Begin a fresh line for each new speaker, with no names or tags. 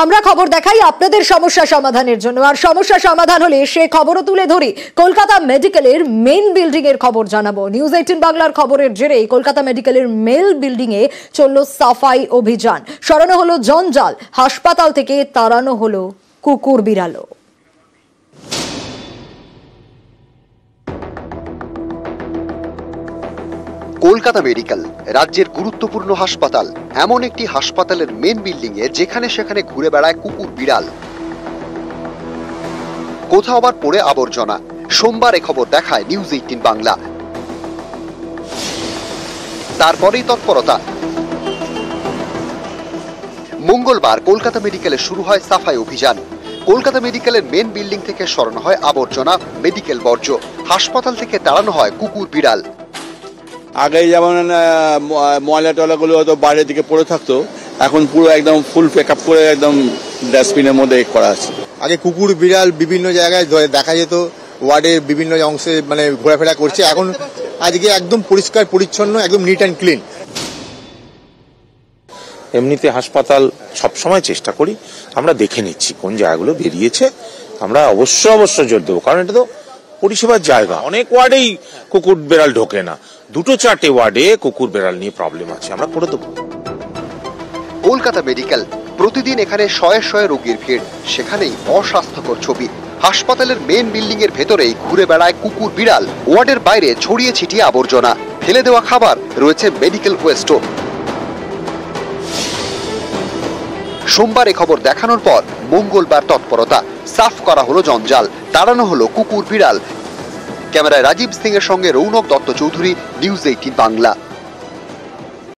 আমরা খবর দেখাই আপনাদের সমস্যা সমাধানের জন্য, আর সমস্যা সমাধান হলে সে খবরও তুলে ধরি। কলকাতা মেডিকেলের মেইন বিল্ডিং এর খবর জানাবো। নিউজ 18 বাংলার খবরের জেরে কলকাতা মেডিকেলের মেল বিল্ডিং এ চলল সাফাই অভিযান। সরানো হলো জঞ্জাল, হাসপাতাল থেকে তাড়ানো হলো কুকুর বিড়ালও।
কলকাতা মেডিকেল রাজ্যের গুরুত্বপূর্ণ হাসপাতাল, এমন একটি হাসপাতালের মেন বিল্ডিং এ যেখানে সেখানে ঘুরে বেড়ায় কুকুর বিড়াল, কোথাও আবার পড়ে আবর্জনা। সোমবার এ খবর দেখায় নিউজ 18 বাংলা। তারপরেই তৎপরতা। মঙ্গলবার কলকাতা মেডিকেলে শুরু হয় সাফাই অভিযান। কলকাতা মেডিকেলের মেন বিল্ডিং থেকে সরানো হয় আবর্জনা, মেডিকেল বর্জ্য। হাসপাতাল থেকে তাড়ানো হয় কুকুর বিড়াল।
আগে যেমন ময়লা টলাগুলো হয়তো বাইরের দিকে পড়ে থাকতো, এখন পুরো একদম ফুল প্যাক আপ করে একদম ডাস্টবিনের মধ্যে করা আছে।
আগে কুকুর বিড়াল বিভিন্ন জায়গায় দেখা যেত, ওয়ার্ডের বিভিন্ন অংশে মানে ঘোরাফেরা করছে। এখন আজকে একদম পরিষ্কার পরিচ্ছন্ন, একদম নিট অ্যান্ড ক্লিন।
এমনিতে হাসপাতাল সবসময় চেষ্টা করি, আমরা দেখে নিচ্ছি কোন জায়গাগুলো বেরিয়েছে, আমরা অবশ্য জোর দেবো, কারণ এটা তো পরিষেবার জায়গা। অনেক ওয়ার্ডেই কুকুর বেড়াল ঢোকে না, 2-4টে ওয়ার্ডে কুকুর বেড়াল নিয়ে প্রবলেম আছে, আমরা করে দেবো।
কলকাতা মেডিকেল, প্রতিদিন এখানে শয়ে শয়ে রোগীর ভিড়, সেখানেই অস্বাস্থ্যকর ছবি। হাসপাতালের মেন বিল্ডিং এর ভেতরেই ঘুরে বেড়ায় কুকুর বিড়াল, ওয়ার্ডের বাইরে ছড়িয়ে ছিটিয়ে আবর্জনা, ফেলে দেওয়া খাবার, রয়েছে মেডিকেল ওয়েস্টও। সোমবার এ খবর দেখানোর পর মঙ্গলবার তৎপরতা। সাফ করা হলো জঞ্জাল, তাড়ানো হলো কুকুর বিড়াল। ক্যামেরায় রাজীব সিং এর সঙ্গে রৌনক দত্ত চৌধুরী, নিউজ 18 বাংলা।